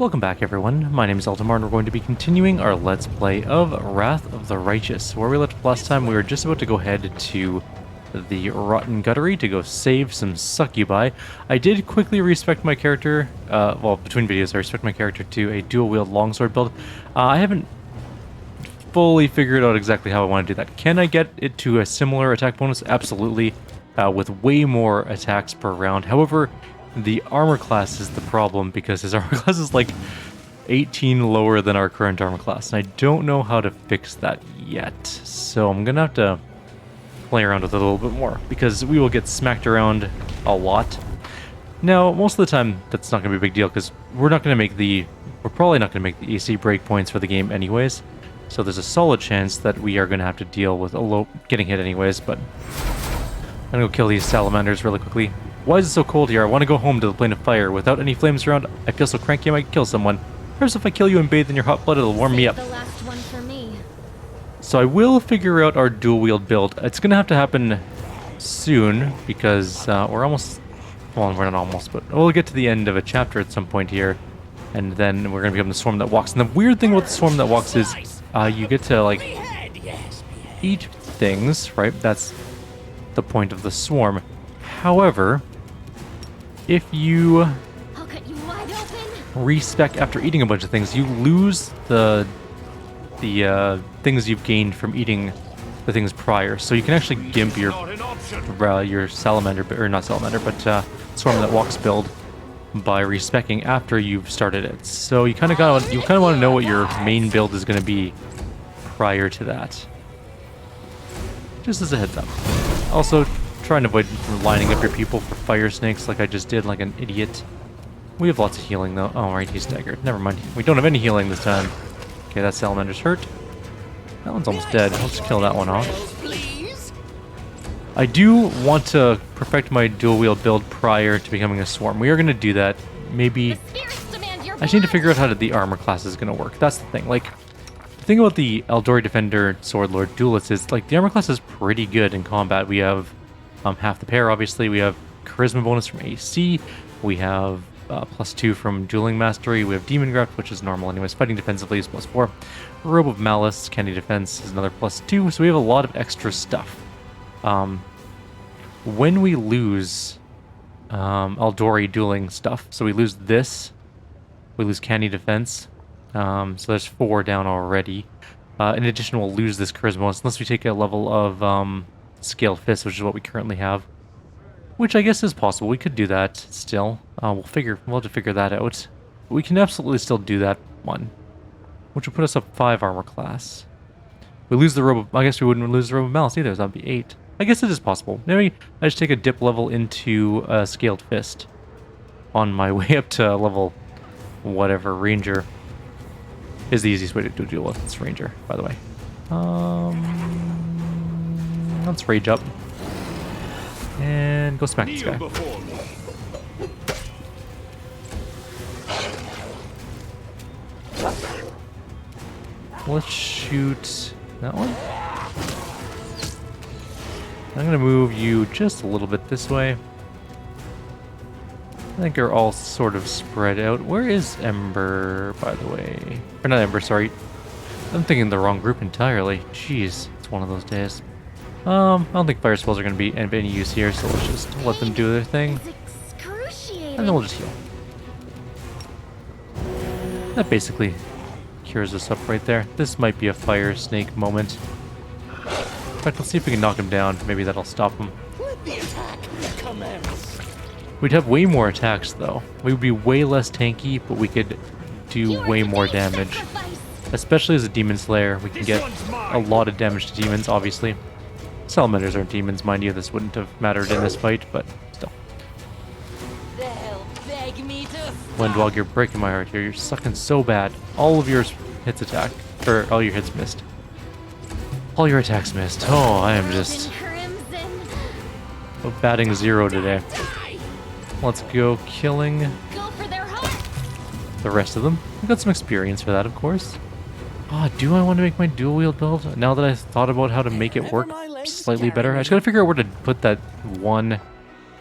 Welcome back everyone, my name is Eltimar and we're going to be continuing our Let's Play of Wrath of the Righteous. Where we left last time, we were just about to go head to the Rotten Guttery to go save some succubi. I did quickly respec my character, well, between videos I respec my character to a dual-wield longsword build. I haven't fully figured out exactly how I want to do that. Can I get it to a similar attack bonus? Absolutely, with way more attacks per round. However, the armor class is the problem because his armor class is like 18 lower than our current armor class, and I don't know how to fix that yet. So I'm gonna have to play around with it a little bit more because we will get smacked around a lot. Now, most of the time that's not gonna be a big deal because we're probably not gonna make the AC breakpoints for the game anyways. So there's a solid chance that we are gonna have to deal with getting hit anyways. But I'm gonna go kill these salamanders really quickly. Why is it so cold here? I want to go home to the plane of fire. Without any flames around, I feel so cranky I might kill someone. Perhaps if I kill you and bathe in your hot blood, it'll warm me up. The last one for me. So I will figure out our dual-wield build. It's going to have to happen soon because we're almost... Well, we're not almost, but we'll get to the end of a chapter at some point here. And then we're going to become the Swarm That Walks. And the weird thing about the Swarm That Walks is you get to, like, eat things, right? That's the point of the swarm. However, if you respec after eating a bunch of things, you lose the things you've gained from eating the things prior. So you can actually gimp your salamander, or not salamander, but Swarm That Walks build by respecing after you've started it. So you kind of want to know what your main build is going to be prior to that. Just as a heads up. Also, try and avoid lining up your people for fire snakes like I just did, like an idiot. We have lots of healing though. Oh, right, he's staggered. Never mind. We don't have any healing this time. Okay, that salamander's hurt. That one's almost dead. Let's kill that one off. I do want to perfect my dual-wield build prior to becoming a swarm. We are going to do that. Maybe... I just need to figure out how the armor class is going to work. That's the thing. Like, the thing about the Eldori Defender Sword Lord Duelist is, like, the armor class is pretty good in combat. We have half the pair, obviously. We have charisma bonus from AC. We have +2 from dueling mastery. We have demon graft, which is normal anyways. Fighting defensively is +4. Robe of Malice, candy defense is another +2. So we have a lot of extra stuff. When we lose Eldori dueling stuff, so we lose this, we lose candy defense. So there's 4 down already. In addition, we'll lose this charisma bonus unless we take a level of Scaled Fist, which is what we currently have. Which I guess is possible. We could do that still. We'll have to figure that out. But we can absolutely still do that one. Which will put us up 5 armor class. We lose the robe of... I guess we wouldn't lose the robe of malice either, so that'd be 8. I guess it is possible. Maybe I just take a dip level into Scaled Fist. On my way up to level... whatever, Ranger. Is the easiest way to do a duel with this Ranger, by the way. Let's rage up. And go smack this guy. Let's shoot that one. I'm going to move you just a little bit this way. I think they're all sort of spread out. Where is Ember, by the way? Or not Ember, sorry. I'm thinking the wrong group entirely. Jeez, it's one of those days. I don't think fire spells are going to be of any use here, so let's just let them do their thing. And then we'll just heal. That basically cures us up right there. This might be a fire snake moment. In fact, let's see if we can knock him down. Maybe that'll stop him. We'd have way more attacks, though. We would be way less tanky, but we could do way more damage. Especially as a Demon Slayer, we can get a lot of damage to demons, obviously. Salamanders aren't demons, mind you. This wouldn't have mattered in this fight, but still. Windwog, you're breaking my heart here. You're sucking so bad. All of yours hits attack. Or all your hits missed. All your attacks missed. Oh, I am just batting 0 today. Let's go killing the rest of them. I've got some experience for that, of course. Do I want to make my dual wield build? Now that I've thought about how to make it work slightly better, I just gotta figure out where to put that one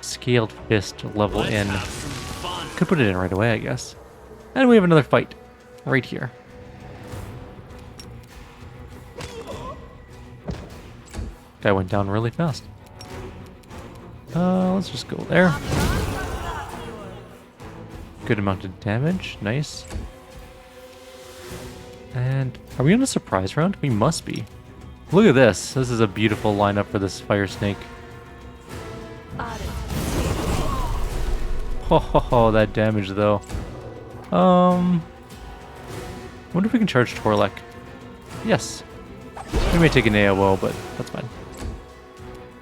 Scaled Fist level in. Could put it in right away, I guess. And we have another fight right here. Guy went down really fast. Let's just go there. Good amount of damage. Nice. And are we on a surprise round? We must be. Look at this. This is a beautiful lineup for this fire snake. Oh, that damage though. Wonder if we can charge Torlek. Yes. We may take an AOO, but that's fine.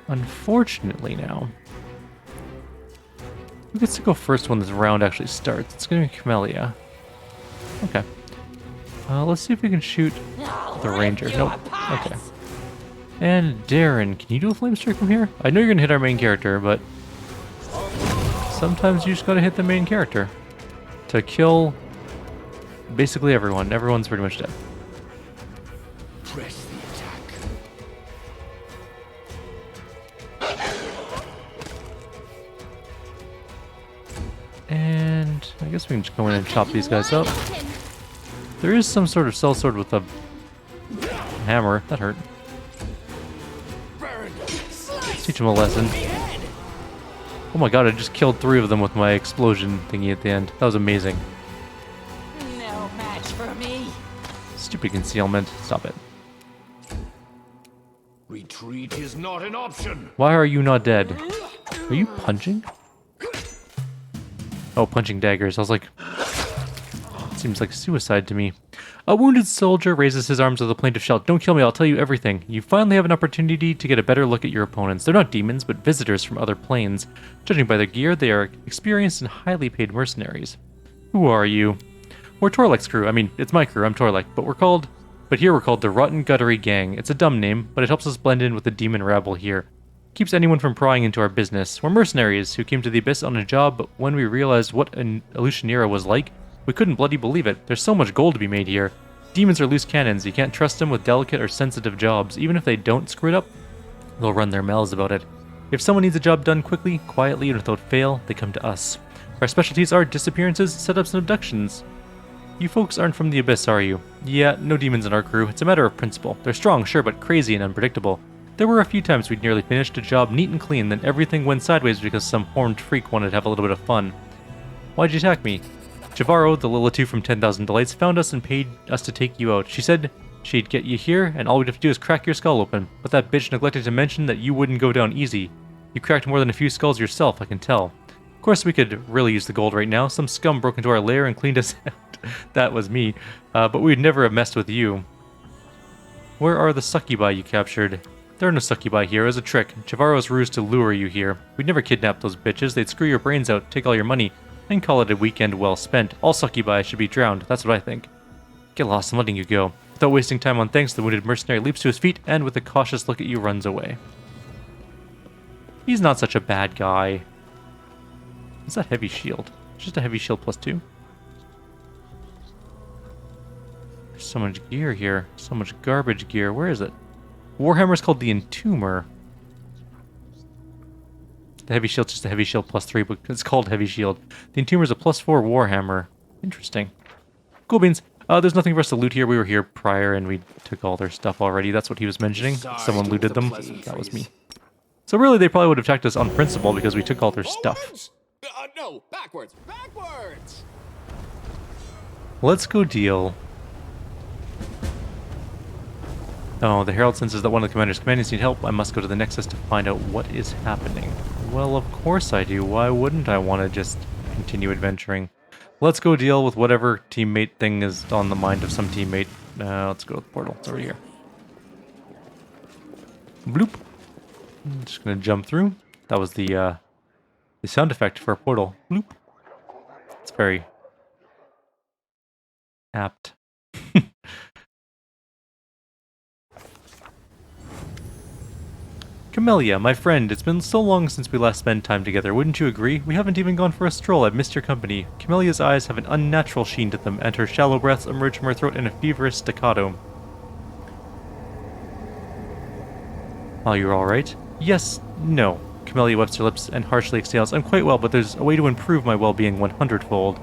Unfortunately now, who gets to go first when this round actually starts? It's going to be Camellia. Okay. Let's see if we can shoot the ranger. Nope. Okay. And Darren, can you do a flame strike from here? I know you're going to hit our main character, but sometimes you just got to hit the main character to kill basically everyone. Everyone's pretty much dead. Press the attack. And I guess we can just go in and chop these guys up. There is some sort of sellsword with a hammer. That hurt. Let's teach him a lesson. Oh my god, I just killed 3 of them with my explosion thingy at the end. That was amazing. No match for me. Stupid concealment. Stop it. Retreat is not an option. Why are you not dead? Are you punching? Oh, punching daggers. I was like, seems like suicide to me. A wounded soldier raises his arms with a plaintive shout. Don't kill me, I'll tell you everything. You finally have an opportunity to get a better look at your opponents. They're not demons, but visitors from other planes. Judging by their gear, they are experienced and highly paid mercenaries. Who are you? We're Torlek's crew. I mean, it's my crew, I'm Torlek, but here we're called the Rotten Guttery Gang. It's a dumb name, but it helps us blend in with the demon rabble here. Keeps anyone from prying into our business. We're mercenaries who came to the Abyss on a job, but when we realized what an Illusionera was like, we couldn't bloody believe it. There's so much gold to be made here. Demons are loose cannons. You can't trust them with delicate or sensitive jobs. Even if they don't screw it up, they'll run their mouths about it. If someone needs a job done quickly, quietly, and without fail, they come to us. Our specialties are disappearances, setups, and abductions. You folks aren't from the Abyss, are you? Yeah, no demons in our crew. It's a matter of principle. They're strong, sure, but crazy and unpredictable. There were a few times we'd nearly finished a job neat and clean, then everything went sideways because some horned freak wanted to have a little bit of fun. Why'd you attack me? Javaro, the Lilith from 10,000 Delights, found us and paid us to take you out. She said she'd get you here, and all we'd have to do is crack your skull open. But that bitch neglected to mention that you wouldn't go down easy. You cracked more than a few skulls yourself, I can tell. Of course, we could really use the gold right now. Some scum broke into our lair and cleaned us out. That was me. But we'd never have messed with you. Where are the succubi you captured? There are no succubi here. It was a trick. Javaro's ruse to lure you here. We'd never kidnap those bitches. They'd screw your brains out, take all your money, and call it a weekend well spent. All succubi should be drowned. That's what I think. Get lost, I'm letting you go. Without wasting time on thanks, the wounded mercenary leaps to his feet and, with a cautious look at you, runs away. He's not such a bad guy. What's that heavy shield? Just a heavy shield +2. There's so much gear here. So much garbage gear. Where is it? Warhammer's called the Entomber. The heavy shield's just a heavy shield +3, but it's called heavy shield. The Entomber's a +4 Warhammer. Interesting. Cool beans. There's nothing for us to loot here. We were here prior and we took all their stuff already. That's what he was mentioning. Someone looted them. That was me. So really, they probably would have attacked us on principle because we took all their stuff. No, backwards, backwards. Let's go deal. Oh, the Herald senses that one of the commander's companions need help. I must go to the Nexus to find out what is happening. Well, of course I do. Why wouldn't I want to just continue adventuring? Let's go deal with whatever teammate thing is on the mind of some teammate. Let's go to the portal. It's over here. Bloop. I'm just gonna jump through. That was the sound effect for a portal. Bloop. It's very apt. Camellia, my friend, it's been so long since we last spent time together, wouldn't you agree? We haven't even gone for a stroll, I've missed your company. Camellia's eyes have an unnatural sheen to them, and her shallow breaths emerge from her throat in a feverish staccato. Are you alright? Yes, no. Camellia wipes her lips and harshly exhales. I'm quite well, but there's a way to improve my well-being 100-fold.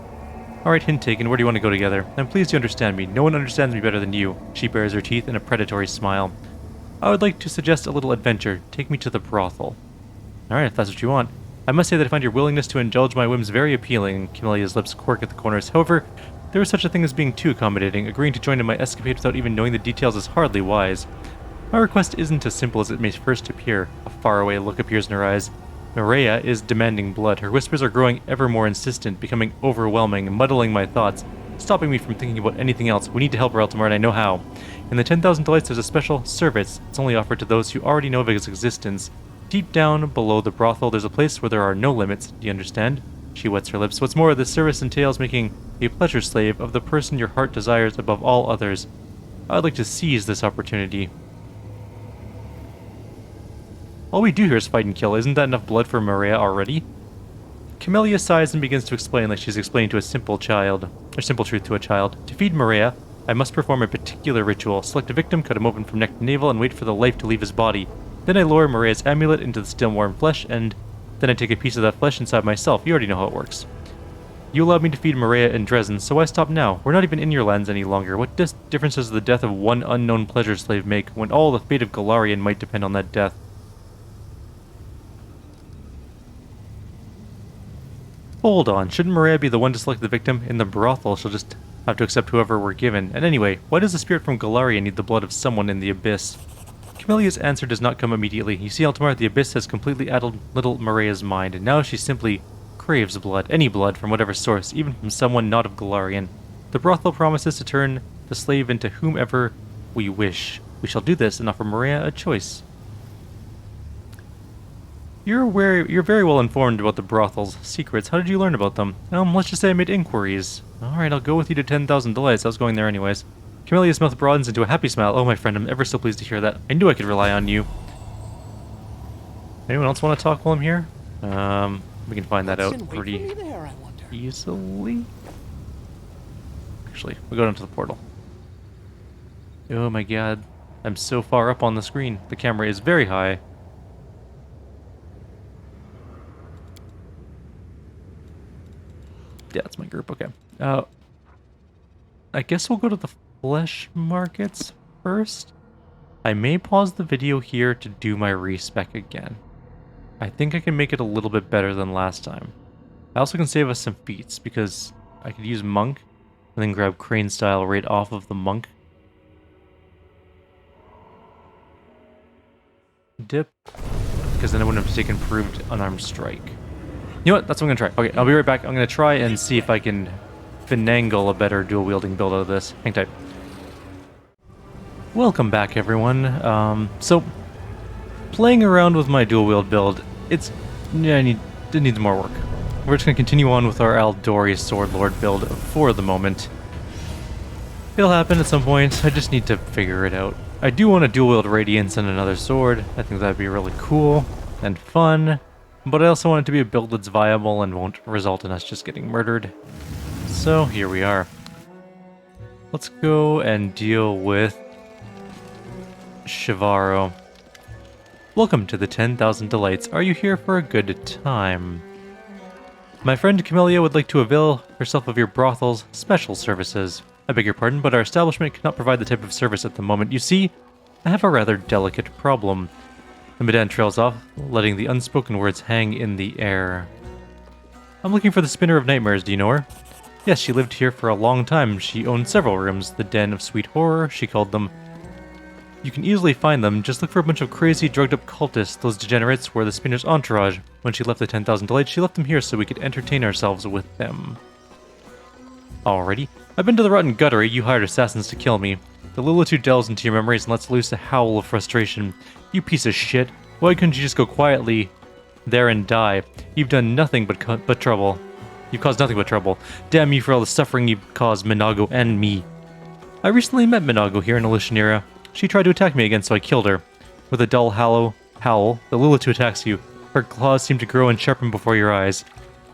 Alright, hint taken. Where do you want to go together? I'm pleased you understand me. No one understands me better than you. She bares her teeth in a predatory smile. I would like to suggest a little adventure. Take me to the brothel. Alright, if that's what you want. I must say that I find your willingness to indulge my whims very appealing. Camelia's lips quirk at the corners. However, there is such a thing as being too accommodating. Agreeing to join in my escapade without even knowing the details is hardly wise. My request isn't as simple as it may first appear. A faraway look appears in her eyes. Maria is demanding blood. Her whispers are growing ever more insistent, becoming overwhelming, muddling my thoughts, stopping me from thinking about anything else. We need to help her, Eltimar, and I know how. In the 10,000 Delights, there's a special service. It's only offered to those who already know of its existence. Deep down below the brothel, there's a place where there are no limits. Do you understand? She wets her lips. What's more, this service entails making a pleasure slave of the person your heart desires above all others. I'd like to seize this opportunity. All we do here is fight and kill. Isn't that enough blood for Maria already? Camellia sighs and begins to explain like she's explaining to a simple child, or simple truth to a child. To feed Maria, I must perform a particular ritual. Select a victim, cut him open from neck to navel, and wait for the life to leave his body. Then I lower Maria's amulet into the still warm flesh, and then I take a piece of that flesh inside myself. You already know how it works. You allowed me to feed Maria in Dresden, so why stop now? We're not even in your lands any longer. What difference does the death of one unknown pleasure slave make, when all the fate of Golarion might depend on that death? Hold on, shouldn't Maria be the one to select the victim? In the brothel, she'll just have to accept whoever we're given. And anyway, why does the spirit from Golarion need the blood of someone in the Abyss? Camelia's answer does not come immediately. You see, Eltimar, the Abyss has completely addled little Maria's mind, and now she simply craves blood, any blood, from whatever source, even from someone not of Golarion. The brothel promises to turn the slave into whomever we wish. We shall do this and offer Maria a choice. You're very well informed about the brothel's secrets. How did you learn about them? Let's just say I made inquiries. Alright, I'll go with you to 10,000 Delights. I was going there anyways. Camelia's mouth broadens into a happy smile. Oh, my friend, I'm ever so pleased to hear that. I knew I could rely on you. Anyone else want to talk while I'm here? We can find that out pretty easily. Actually, we'll go down to the portal. Oh my god. I'm so far up on the screen. The camera is very high. Yeah, that's my group. Okay. I guess we'll go to the flesh markets first. I may pause the video here to do my respec again. I think I can make it a little bit better than last time. I also can save us some feats because I could use Monk and then grab Crane Style right off of the Monk. Dip. Because then I wouldn't have to take Improved Unarmed Strike. You know what? That's what I'm going to try. Okay, I'll be right back. I'm going to try and see if I can finagle a better dual-wielding build out of this. Hang tight. Welcome back, everyone. So, playing around with my dual-wield build, it needs more work. We're just going to continue on with our Aldori Sword Lord build for the moment. It'll happen at some point. I just need to figure it out. I do want to dual-wield Radiance and another sword. I think that'd be really cool and fun. But I also want it to be a build that's viable and won't result in us just getting murdered. So, here we are. Let's go and deal with Kyrieru. Welcome to the 10,000 Delights. Are you here for a good time? My friend Camellia would like to avail herself of your brothel's special services. I beg your pardon, but our establishment cannot provide the type of service at the moment. You see, I have a rather delicate problem. The Medan trails off, letting the unspoken words hang in the air. I'm looking for the Spinner of Nightmares. Do you know her? Yes, she lived here for a long time. She owned several rooms. The Den of Sweet Horror, she called them. You can easily find them. Just look for a bunch of crazy, drugged-up cultists. Those degenerates were the Spinner's entourage. When she left the 10,000 Delights, she left them here so we could entertain ourselves with them. Alrighty. I've been to the Rotten Guttery. You hired assassins to kill me. The Lilitude delves into your memories and lets loose a howl of frustration. You piece of shit. Why couldn't you just go quietly there and die? You've done nothing but trouble. You've caused nothing but trouble. Damn you for all the suffering you've caused Minago and me. I recently met Minago here in Elushnira. She tried to attack me again, so I killed her. With a dull howl, the Lilitude attacks you. Her claws seem to grow and sharpen before your eyes.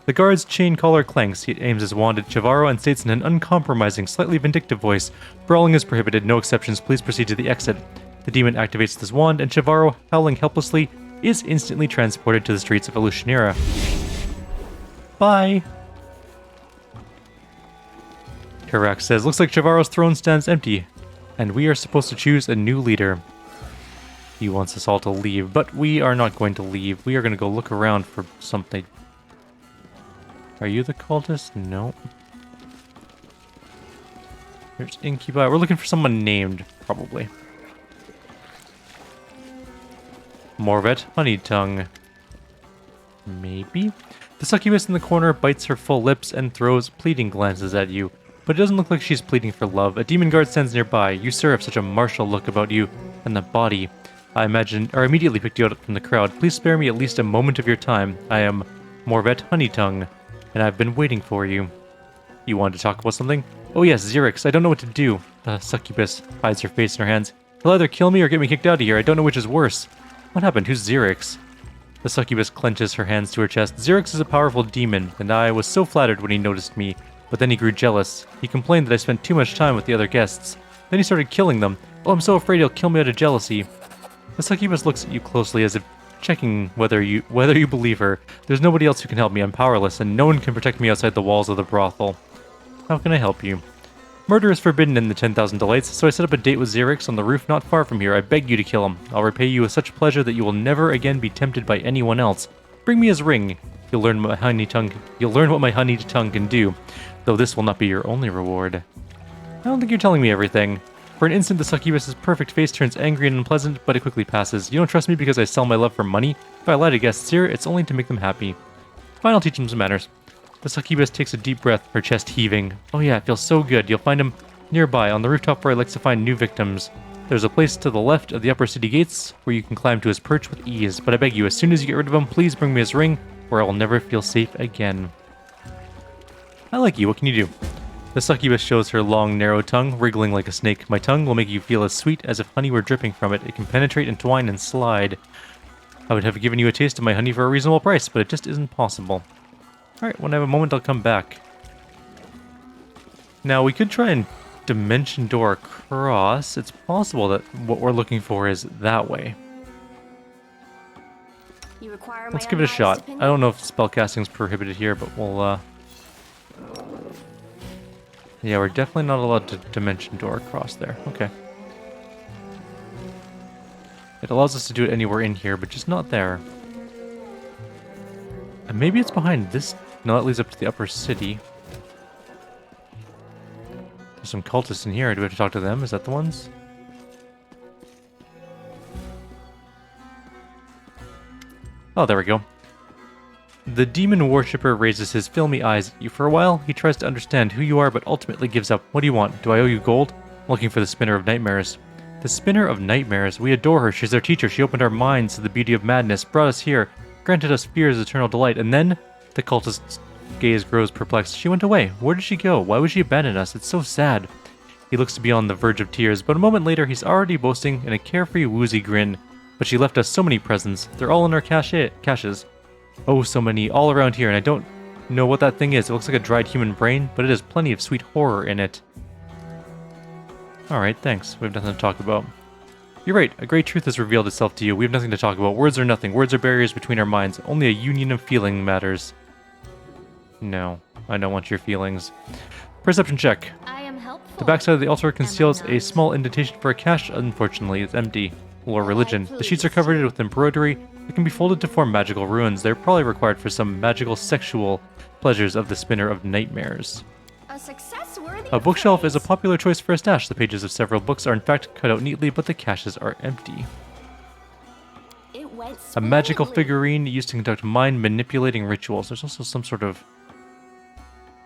The guard's chain collar clanks. He aims his wand at Kyrieru and states in an uncompromising, slightly vindictive voice, "Brawling is prohibited, no exceptions, please proceed to the exit." The demon activates this wand, and Kyrieru, howling helplessly, is instantly transported to the streets of Elushnira. Bye! Murack says, looks like Chavaro's throne stands empty, and we are supposed to choose a new leader. He wants us all to leave, but we are not going to leave. We are going to go look around for something. Are you the cultist? No. Here's Incubi. We're looking for someone named, probably. Morvet Honeytongue. Maybe? The succubus in the corner bites her full lips and throws pleading glances at you, but it doesn't look like she's pleading for love. A demon guard stands nearby. You, sir, have such a martial look about you, and the body. I immediately picked you out from the crowd. Please spare me at least a moment of your time. I am Morvet Honeytongue, and I've been waiting for you. You wanted to talk about something? Oh yes, Xerix, I don't know what to do. The succubus hides her face in her hands. He'll either kill me or get me kicked out of here. I don't know which is worse. What happened? Who's Xerix? The succubus clenches her hands to her chest. Xerix is a powerful demon, and I was so flattered when he noticed me, but then he grew jealous. He complained that I spent too much time with the other guests. Then he started killing them. Oh, I'm so afraid he'll kill me out of jealousy. The succubus looks at you closely as if checking whether you believe her. There's nobody else who can help me. I'm powerless, and no one can protect me outside the walls of the brothel. How can I help you? Murder is forbidden in the 10,000 Delights, so I set up a date with Xerix on the roof not far from here. I beg you to kill him. I'll repay you with such pleasure that you will never again be tempted by anyone else. Bring me his ring. You'll learn what my honey tongue can do, though this will not be your only reward. I don't think you're telling me everything. For an instant, the succubus's perfect face turns angry and unpleasant, but it quickly passes. You don't trust me because I sell my love for money? If I lie to guests here, it's only to make them happy. Fine, I'll teach them some manners. The succubus takes a deep breath, her chest heaving. Oh yeah, it feels so good. You'll find him nearby, on the rooftop where he likes to find new victims. There's a place to the left of the upper city gates where you can climb to his perch with ease. But I beg you, as soon as you get rid of him, please bring me his ring, or I will never feel safe again. I like you. What can you do? The succubus shows her long, narrow tongue, wriggling like a snake. My tongue will make you feel as sweet as if honey were dripping from it. It can penetrate, entwine, and slide. I would have given you a taste of my honey for a reasonable price, but it just isn't possible. Alright, when I have a moment, I'll come back. Now, we could try and dimension door across. It's possible that what we're looking for is that way. Let's give it a shot. I don't know if spellcasting is prohibited here, but we'll, yeah, we're definitely not allowed to dimension door across there. Okay. It allows us to do it anywhere in here, but just not there. And maybe it's behind this. No, that leads up to the upper city. There's some cultists in here. Do we have to talk to them? Is that the ones? Oh, there we go. The demon worshipper raises his filmy eyes at you. For a while, he tries to understand who you are, but ultimately gives up. What do you want? Do I owe you gold? I'm looking for the Spinner of Nightmares. The Spinner of Nightmares? We adore her. She's our teacher. She opened our minds to the beauty of madness, brought us here, granted us fear's eternal delight, and then... The cultist's gaze grows perplexed. She went away. Where did she go? Why would she abandon us? It's so sad. He looks to be on the verge of tears, but a moment later he's already boasting in a carefree, woozy grin. But she left us so many presents. They're all in our caches. Oh, so many, all around here, and I don't know what that thing is. It looks like a dried human brain, but it has plenty of sweet horror in it. Alright, thanks. We have nothing to talk about. You're right, a great truth has revealed itself to you. We have nothing to talk about. Words are nothing. Words are barriers between our minds. Only a union of feeling matters. No, I don't want your feelings. Perception check. I am helpful. The backside of the altar conceals a small indentation for a cache. Unfortunately, it's empty. Lore religion. The sheets are covered with embroidery that can be folded to form magical runes. They're probably required for some magical sexual pleasures of the Spinner of Nightmares. A success worthy A bookshelf is a praise. popular choice for a stash. The pages of several books are in fact cut out neatly, but the caches are empty. It went A magical splendidly. figurine used to conduct mind-manipulating rituals. There's also some sort of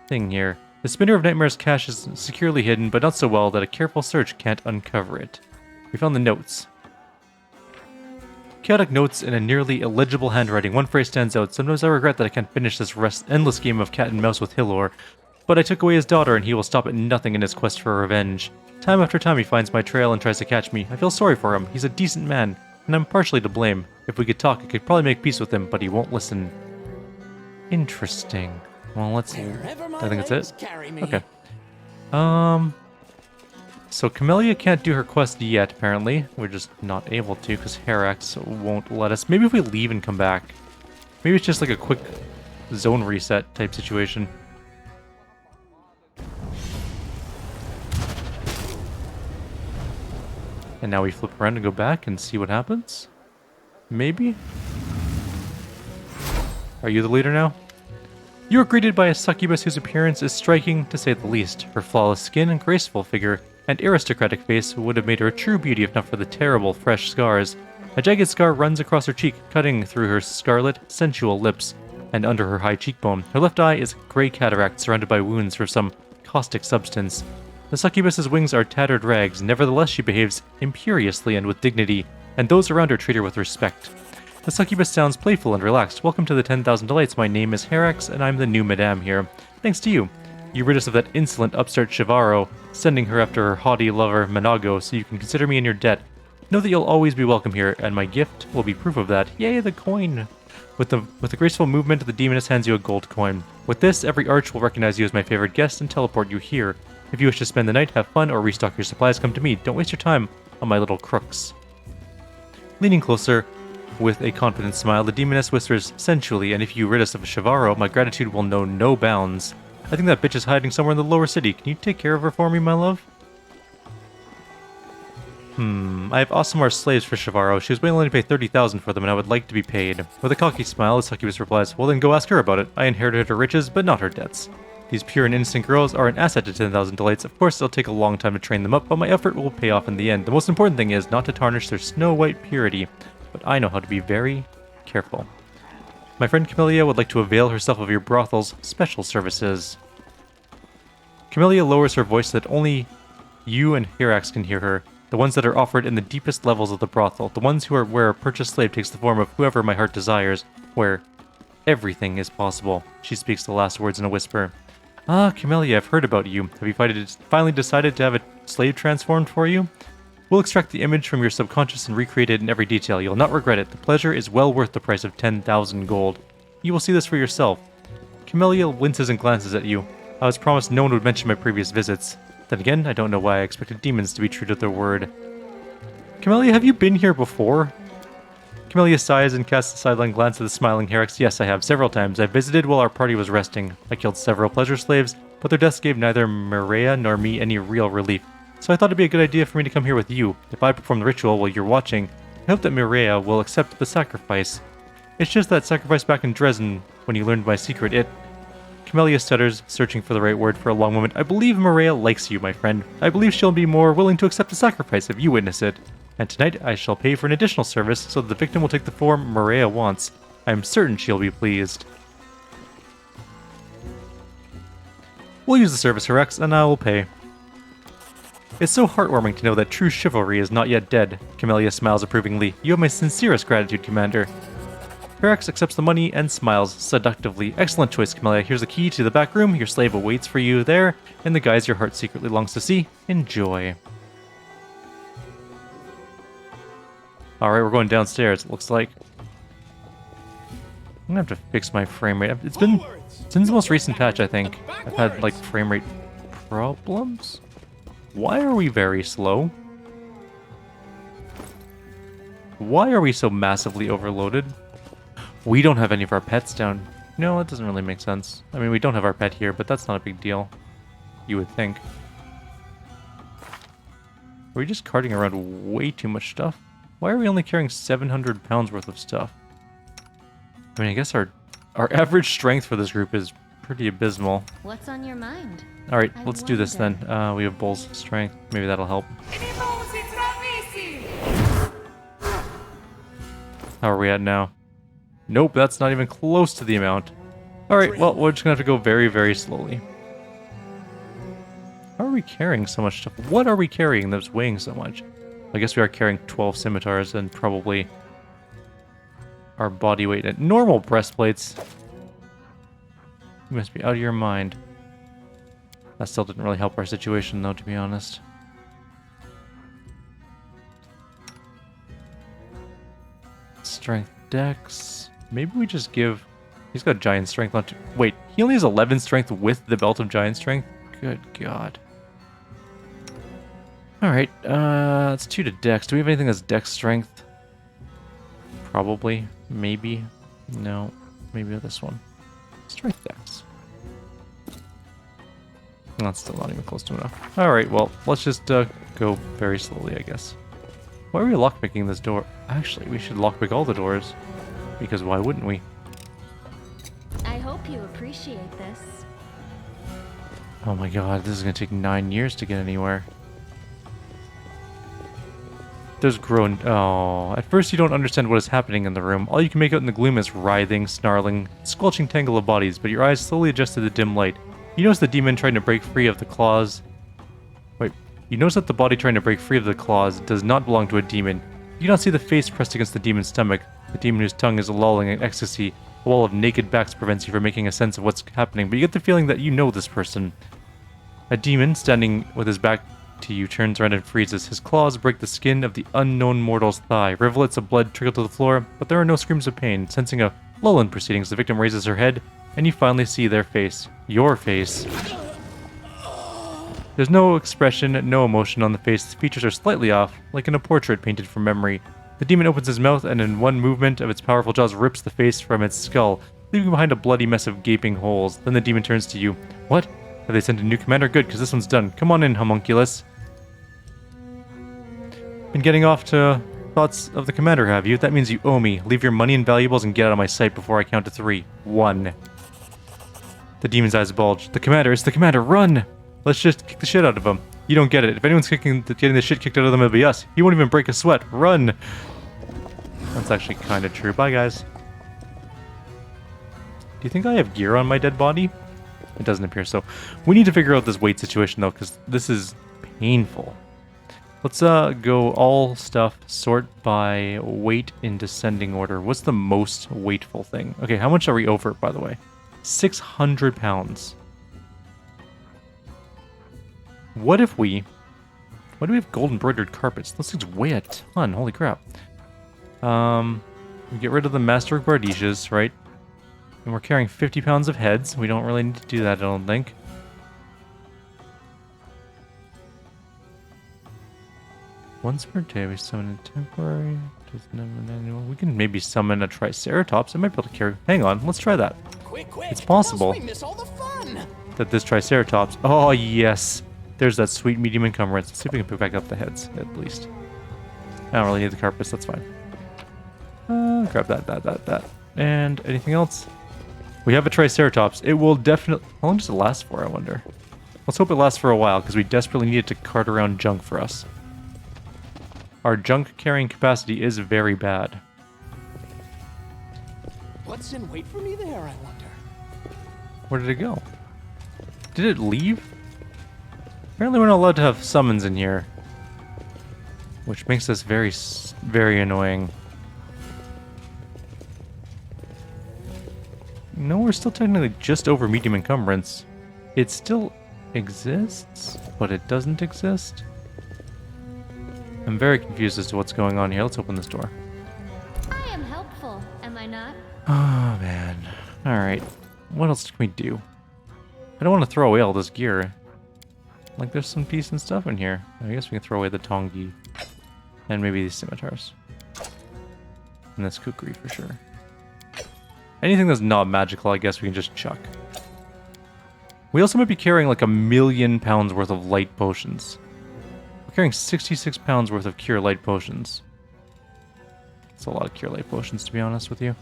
thing here. The Spinner of Nightmares cache is securely hidden, but not so well that a careful search can't uncover it. We found the notes. Chaotic notes in a nearly illegible handwriting. One phrase stands out. Sometimes I regret that I can't finish this endless game of cat and mouse with Hilor, but I took away his daughter and he will stop at nothing in his quest for revenge. Time after time he finds my trail and tries to catch me. I feel sorry for him. He's a decent man, and I'm partially to blame. If we could talk, I could probably make peace with him, but he won't listen. Interesting. Well, let's see. I think that's it. Okay. So Camellia can't do her quest yet, apparently. We're just not able to, because Herax won't let us. Maybe if we leave and come back. Maybe it's just like a quick zone reset type situation. And now we flip around and go back and see what happens. Maybe? Are you the leader now? You are greeted by a succubus whose appearance is striking, to say the least. Her flawless skin and graceful figure and aristocratic face would have made her a true beauty if not for the terrible, fresh scars. A jagged scar runs across her cheek, cutting through her scarlet, sensual lips and under her high cheekbone. Her left eye is gray cataract surrounded by wounds from some caustic substance. The succubus's wings are tattered rags, nevertheless she behaves imperiously and with dignity, and those around her treat her with respect. The succubus sounds playful and relaxed. Welcome to the 10,000 Delights. My name is Herax, and I'm the new madame here. Thanks to you. You rid us of that insolent upstart Shivaro, sending her after her haughty lover Manago, so you can consider me in your debt. Know that you'll always be welcome here, and my gift will be proof of that. Yay, the coin! With a graceful movement, the demoness hands you a gold coin. With this, every arch will recognize you as my favorite guest and teleport you here. If you wish to spend the night, have fun, or restock your supplies, come to me. Don't waste your time on my little crooks. Leaning closer, with a confident smile, the demoness whispers sensually, and if you rid us of Shivaro, my gratitude will know no bounds. I think that bitch is hiding somewhere in the lower city. Can you take care of her for me, my love? I have Ossimar's slaves for Shivaro. She was willing to pay 30,000 for them, and I would like to be paid. With a cocky smile, the succubus replies, well then go ask her about it. I inherited her riches, but not her debts. These pure and innocent girls are an asset to 10,000 Delights. Of course, it'll take a long time to train them up, but my effort will pay off in the end. The most important thing is not to tarnish their snow-white purity, but I know how to be very careful. My friend Camellia would like to avail herself of your brothel's special services. Camellia lowers her voice so that only you and Herax can hear her. The ones that are offered in the deepest levels of the brothel. The ones where a purchased slave takes the form of whoever my heart desires. Where everything is possible. She speaks the last words in a whisper. Ah, Camellia, I've heard about you. Have you finally decided to have a slave transformed for you? We'll extract the image from your subconscious and recreate it in every detail. You'll not regret it. The pleasure is well worth the price of 10,000 gold. You will see this for yourself. Camellia winces and glances at you. I was promised no one would mention my previous visits. Then again, I don't know why I expected demons to be true to their word. Camellia, have you been here before? Camellia sighs and casts a sidelong glance at the smiling Herax. Yes, I have, several times. I visited while our party was resting. I killed several pleasure slaves, but their deaths gave neither Mireia nor me any real relief. So I thought it'd be a good idea for me to come here with you. If I perform the ritual while you're watching, I hope that Mireia will accept the sacrifice. It's just that sacrifice back in Dresden, when you learned my secret, Camellia stutters, searching for the right word for a long moment. I believe Mireia likes you, my friend. I believe she'll be more willing to accept the sacrifice if you witness it. And tonight I shall pay for an additional service so that the victim will take the form Mireia wants. I am certain she'll be pleased. We'll use the service, Herax, and I will pay. It's so heartwarming to know that true chivalry is not yet dead. Camellia smiles approvingly. You have my sincerest gratitude, Commander. Herax accepts the money and smiles seductively. Excellent choice, Camellia. Here's the key to the back room. Your slave awaits for you there, and the guys your heart secretly longs to see. Enjoy. Alright, we're going downstairs, it looks like. I'm gonna have to fix my frame rate. It's been since the most recent patch, I think. I've had, like, frame rate problems? Why are we very slow? Why are we so massively overloaded? We don't have any of our pets down. No, that doesn't really make sense. I mean, we don't have our pet here, but that's not a big deal. You would think. Are we just carting around way too much stuff? Why are we only carrying 700 pounds worth of stuff? I mean, I guess our average strength for this group is pretty abysmal. What's on your mind? Alright, let's do this then. We have Bull's strength. Maybe that'll help. How are we at now? Nope, that's not even close to the amount. Alright, well, we're just gonna have to go very, very slowly. How are we carrying so much stuff? What are we carrying that's weighing so much? I guess we are carrying 12 scimitars and probably our body weight at normal breastplates. You must be out of your mind. That still didn't really help our situation, though, to be honest. Strength dex. Maybe we just give... He's got giant strength on... Wait, he only has 11 strength with the belt of giant strength? Good God. Alright, it's 2 to dex. Do we have anything that's dex strength? Probably. Maybe. No. Maybe this one. Strength dex. That's still not even close to enough. Alright, well, let's just go very slowly, I guess. Why are we lockpicking this door? Actually, we should lockpick all the doors. Because why wouldn't we? I hope you appreciate this. Oh my god, this is gonna take 9 years to get anywhere. There's groan. Oh, at first you don't understand what is happening in the room. All you can make out in the gloom is writhing, snarling, squelching tangle of bodies, but your eyes slowly adjust to the dim light. You notice the demon trying to break free of the claws. Wait, you notice that the body trying to break free of the claws does not belong to a demon. You cannot see the face pressed against the demon's stomach, the demon whose tongue is lolling in ecstasy. A wall of naked backs prevents you from making a sense of what's happening, but you get the feeling that you know this person. A demon, standing with his back to you, turns around and freezes. His claws break the skin of the unknown mortal's thigh. Rivulets of blood trickle to the floor, but there are no screams of pain. Sensing a lull in proceedings, the victim raises her head, and you finally see their face. Your face. There's no expression, no emotion on the face. The features are slightly off, like in a portrait painted from memory. The demon opens his mouth, and in one movement of its powerful jaws rips the face from its skull, leaving behind a bloody mess of gaping holes. Then the demon turns to you. What? Have they sent a new commander? Good, because this one's done. Come on in, homunculus. Been getting off to thoughts of the commander, have you? That means you owe me. Leave your money and valuables and get out of my sight before I count to 3. 1. The demon's eyes bulge. The commander, it's the commander, run! Let's just kick the shit out of him. You don't get it. If anyone's getting the shit kicked out of them, it'll be us. He won't even break a sweat. Run! That's actually kind of true. Bye, guys. Do you think I have gear on my dead body? It doesn't appear so. We need to figure out this weight situation, though, because this is painful. Let's go all stuff, sort by weight in descending order. What's the most weightful thing? Okay, how much are we over, by the way? 600 pounds. What if we... Why do we have gold embroidered carpets? Those things weigh a ton. Holy crap. We get rid of the Master Bardishes, right? And we're carrying 50 pounds of heads. We don't really need to do that, I don't think. Once per day, we summon a temporary... We can maybe summon a Triceratops. I might be able to carry... Hang on, let's try that. Quick, It's possible we miss all the fun. that this Triceratops... Oh, yes! There's that sweet medium encumbrance. Let's see if we can pick back up the heads, at least. I don't really need the carpets, that's fine. Grab that. And anything else? We have a Triceratops. It will definitely... How long does it last for, I wonder? Let's hope it lasts for a while, because we desperately need it to cart around junk for us. Our junk carrying capacity is very bad. What's in wait for me there, I wonder? Where did it go? Did it leave? Apparently we're not allowed to have summons in here. Which makes this very, very annoying. No, we're still technically just over medium encumbrance. It still exists, but it doesn't exist. I'm very confused as to what's going on here. Let's open this door. I am helpful, am I not? Oh, man. Alright. What else can we do? I don't want to throw away all this gear. Like, there's some decent stuff in here. I guess we can throw away the Tongi. And maybe these scimitars. And this kukri for sure. Anything that's not magical, I guess we can just chuck. We also might be carrying like 1,000,000 pounds worth of light potions. We're carrying 66 pounds worth of cure light potions. That's a lot of cure light potions, to be honest with you.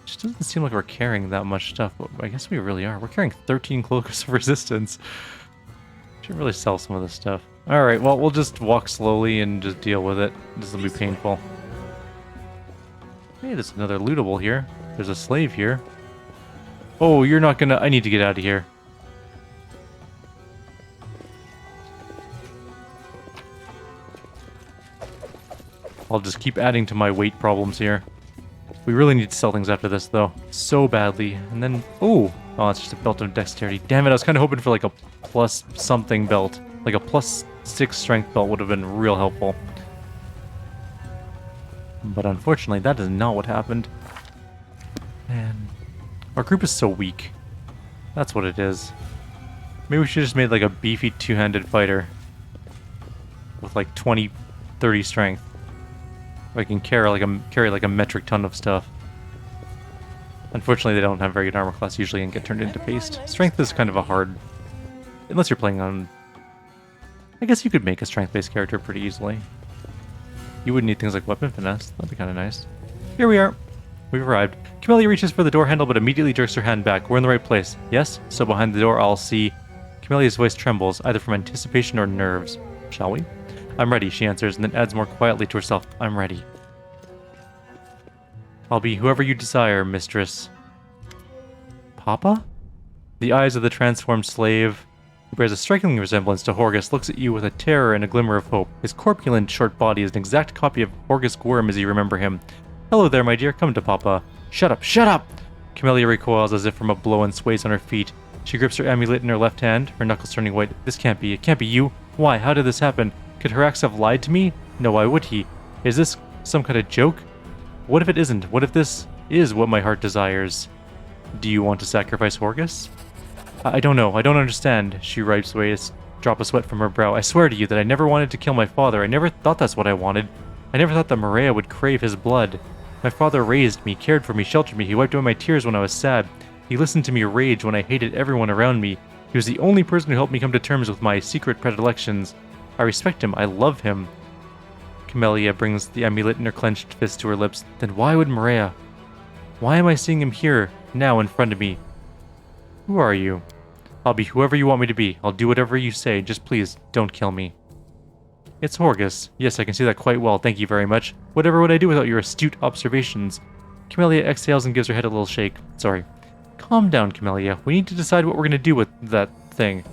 Just doesn't seem like we're carrying that much stuff, but I guess we really are. We're carrying 13 Cloaks of Resistance. Should really sell some of this stuff. Alright, well, we'll just walk slowly and just deal with it. This will be painful. Hey, there's another lootable here. There's a slave here. Oh, you're not gonna... I need to get out of here. I'll just keep adding to my weight problems here. We really need to sell things after this, though. So badly. And then... Oh, it's just a belt of dexterity. Damn it, I was kind of hoping for like a plus something belt. Like a plus 6 strength belt would have been real helpful. But unfortunately, that is not what happened. Man. Our group is so weak. That's what it is. Maybe we should have just made like a beefy two-handed fighter. With like 20, 30 strength. I can carry like a metric ton of stuff. Unfortunately, they don't have very good armor class usually and get turned into paste. Strength is kind of a hard... Unless you're playing on... I guess you could make a strength-based character pretty easily. You would need things like weapon finesse. That'd be kind of nice. Here we are. We've arrived. Camellia reaches for the door handle but immediately jerks her hand back. We're in the right place. Yes? So behind the door I'll see... Camellia's voice trembles, either from anticipation or nerves. Shall we? I'm ready, she answers, and then adds more quietly to herself. I'm ready. I'll be whoever you desire, mistress. Papa? The eyes of the transformed slave, who bears a striking resemblance to Horgus, looks at you with a terror and a glimmer of hope. His corpulent, short body is an exact copy of Horgus Gwyrm as you remember him. Hello there, my dear. Come to Papa. Shut up, shut up! Camellia recoils as if from a blow and sways on her feet. She grips her amulet in her left hand, her knuckles turning white. This can't be. It can't be you. Why? How did this happen? Could Herax have lied to me? No, why would he? Is this some kind of joke? What if it isn't? What if this is what my heart desires? Do you want to sacrifice Horgus? I don't know. I don't understand. She wipes away a drop of sweat from her brow. I swear to you that I never wanted to kill my father. I never thought that's what I wanted. I never thought that Murack would crave his blood. My father raised me, cared for me, sheltered me. He wiped away my tears when I was sad. He listened to me rage when I hated everyone around me. He was the only person who helped me come to terms with my secret predilections. I respect him. I love him. Camellia brings the amulet in her clenched fist to her lips. Then why would Murack? Why am I seeing him here, now, in front of me? Who are you? I'll be whoever you want me to be. I'll do whatever you say. Just please, don't kill me. It's Horgus. Yes, I can see that quite well. Thank you very much. Whatever would I do without your astute observations? Camellia exhales and gives her head a little shake. Sorry. Calm down, Camellia. We need to decide what we're going to do with that thing.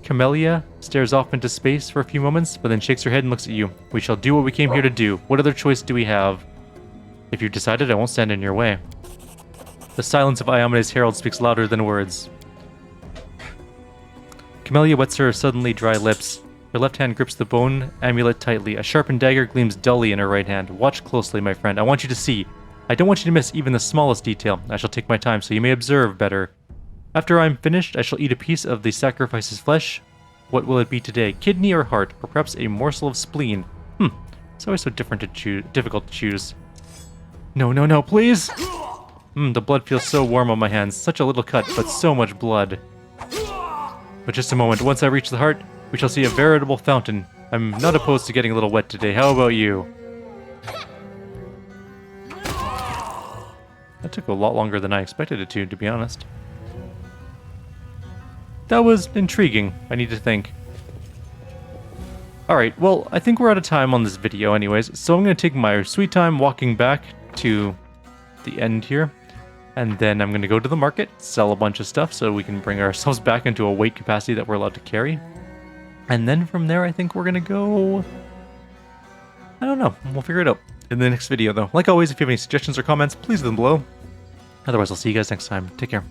Camellia stares off into space for a few moments, but then shakes her head and looks at you. We shall do what we came here to do. What other choice do we have? If you've decided, I won't stand in your way. The silence of Iomede's herald speaks louder than words. Camellia wets her suddenly dry lips. Her left hand grips the bone amulet tightly. A sharpened dagger gleams dully in her right hand. Watch closely, my friend. I want you to see. I don't want you to miss even the smallest detail. I shall take my time so you may observe better. After I'm finished, I shall eat a piece of the sacrifice's flesh. What will it be today? Kidney or heart? Or perhaps a morsel of spleen? It's always so difficult to choose. No, no, no, please! The blood feels so warm on my hands. Such a little cut, but so much blood. But just a moment. Once I reach the heart, we shall see a veritable fountain. I'm not opposed to getting a little wet today. How about you? That took a lot longer than I expected it to be honest. That was intriguing, I need to think. Alright, well, I think we're out of time on this video anyways, so I'm going to take my sweet time walking back to the end here. And then I'm going to go to the market, sell a bunch of stuff so we can bring ourselves back into a weight capacity that we're allowed to carry. And then from there, I think we're going to go... I don't know. We'll figure it out in the next video, though. Like always, if you have any suggestions or comments, please leave them below. Otherwise, I'll see you guys next time. Take care.